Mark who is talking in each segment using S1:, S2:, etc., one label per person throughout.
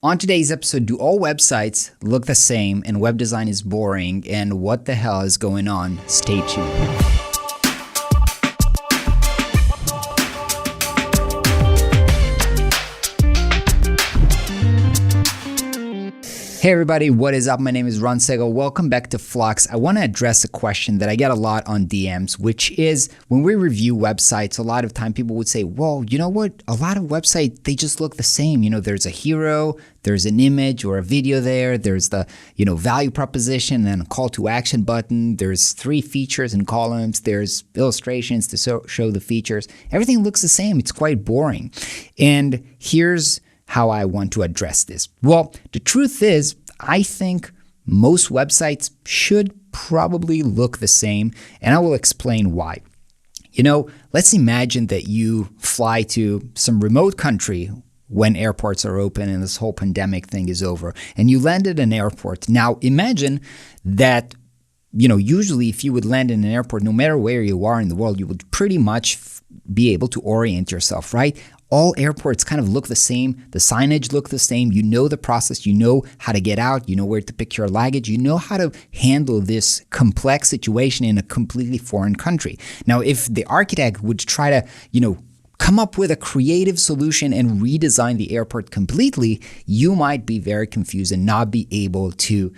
S1: On today's episode, do all websites look the same and web design is boring, and what the hell is going on? Stay tuned. Hey everybody, what is up? My name is Ron Segal. Welcome back to Flux. I want to address a question that I get a lot on DMs, which is when we review websites, a lot of time people would say, well, you know what? A lot of websites, they just look the same. You know, there's a hero, there's an image or a video there, there's the, value proposition and a call to action button, there's 3 features and columns, there's illustrations to show the features. Everything looks the same. It's quite boring. And here's how I want to address this. Well, the truth is, I think most websites should probably look the same, and I will explain why. Let's imagine that you fly to some remote country when airports are open and this whole pandemic thing is over, and you land at an airport. Now, imagine that usually if you would land in an airport, no matter where you are in the world, you would pretty much be able to orient yourself, right? All airports kind of look the same. The signage look the same. You know the process. You know how to get out. You know where to pick your luggage. You know how to handle this complex situation in a completely foreign country. Now, if the architect would try to, come up with a creative solution and redesign the airport completely, you might be very confused and not be able to,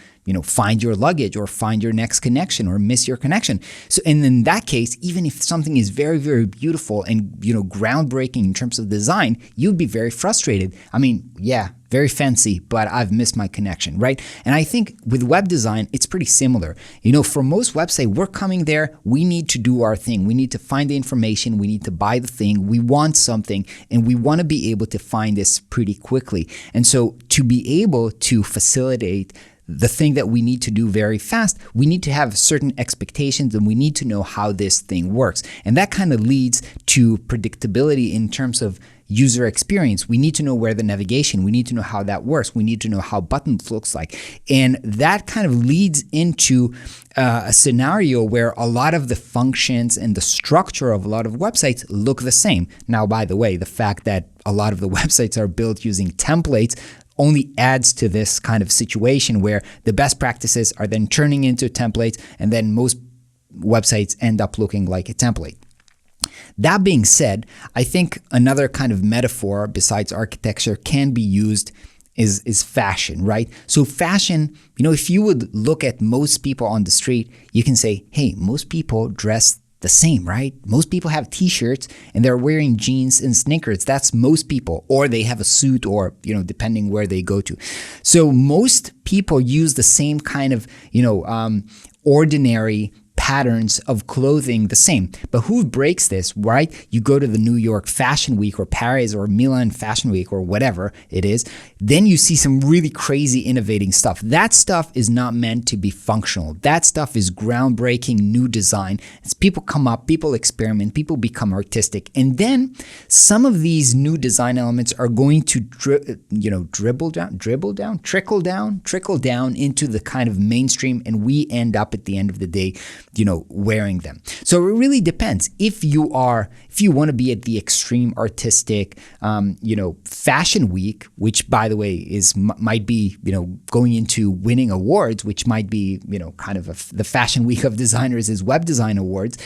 S1: find your luggage or find your next connection or miss your connection. So, and in that case, even if something is very, very beautiful and, groundbreaking in terms of design, you'd be very frustrated. I mean, yeah, very fancy, but I've missed my connection, right? And I think with web design, it's pretty similar. For most websites, we're coming there, we need to do our thing. We need to find the information, we need to buy the thing, we want something, and we want to be able to find this pretty quickly. And so to be able to facilitate the thing that we need to do very fast, we need to have certain expectations and we need to know how this thing works. And that kind of leads to predictability in terms of user experience. We need to know where the navigation, we need to know how that works. We need to know how buttons looks like. And that kind of leads into a scenario where a lot of the functions and the structure of a lot of websites look the same. Now, by the way, the fact that a lot of the websites are built using templates only adds to this kind of situation where the best practices are then turning into templates, and then most websites end up looking like a template. That being said, I think another kind of metaphor besides architecture can be used is fashion, right? So fashion, if you would look at most people on the street, you can say, hey, most people dress the same, right? Most people have t-shirts and they're wearing jeans and sneakers. That's most people. Or they have a suit or, depending where they go to. So most people use the same kind of, ordinary patterns of clothing the same. But who breaks this, right? You go to the New York Fashion Week or Paris or Milan Fashion Week or whatever it is, then you see some really crazy innovating stuff. That stuff is not meant to be functional. That stuff is groundbreaking new design. As people come up, people experiment, people become artistic. And then some of these new design elements are going to trickle down into the kind of mainstream, and we end up at the end of the day wearing them. So it really depends. If you want to be at the extreme artistic, fashion week, which by the way might be, going into winning awards, which might be, kind of the fashion week of designers is web design awards.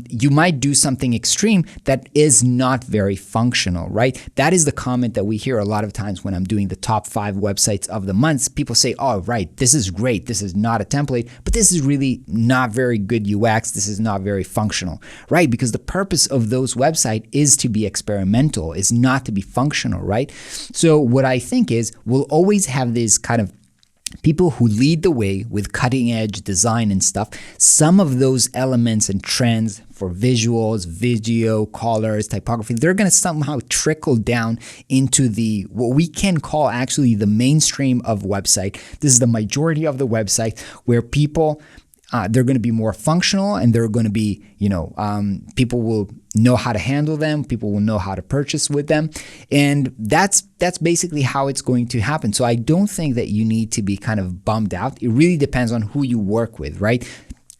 S1: You might do something extreme that is not very functional, right? That is the comment that we hear a lot of times when I'm doing the top 5 websites of the month. People say, oh, right, this is great. This is not a template, but this is really not very good UX. This is not very functional, right? Because the purpose of those websites is to be experimental, is not to be functional, right? So what I think is we'll always have these kind of people who lead the way with cutting edge design and stuff. Some of those elements and trends for visuals, video, colors, typography, they're going to somehow trickle down into what we can call actually the mainstream of website. This is the majority of the website where people they're going to be more functional, and they're going to be, people will know how to handle them. People will know how to purchase with them. And that's basically how it's going to happen. So I don't think that you need to be kind of bummed out. It really depends on who you work with, right?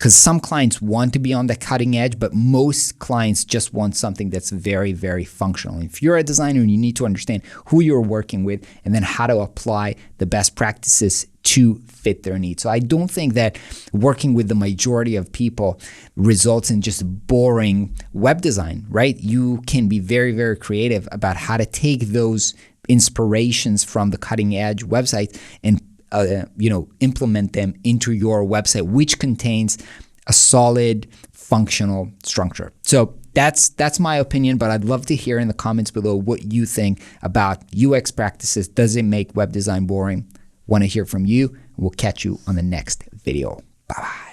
S1: because some clients want to be on the cutting edge, but most clients just want something that's very, very functional. If you're a designer, you need to understand who you're working with and then how to apply the best practices to fit their needs. So I don't think that working with the majority of people results in just boring web design, right? You can be very, very creative about how to take those inspirations from the cutting edge websites and implement them into your website, which contains a solid functional structure. So that's my opinion, but I'd love to hear in the comments below what you think about UX practices. Does it make web design boring? Want to hear from you. We'll catch you on the next video. Bye-bye.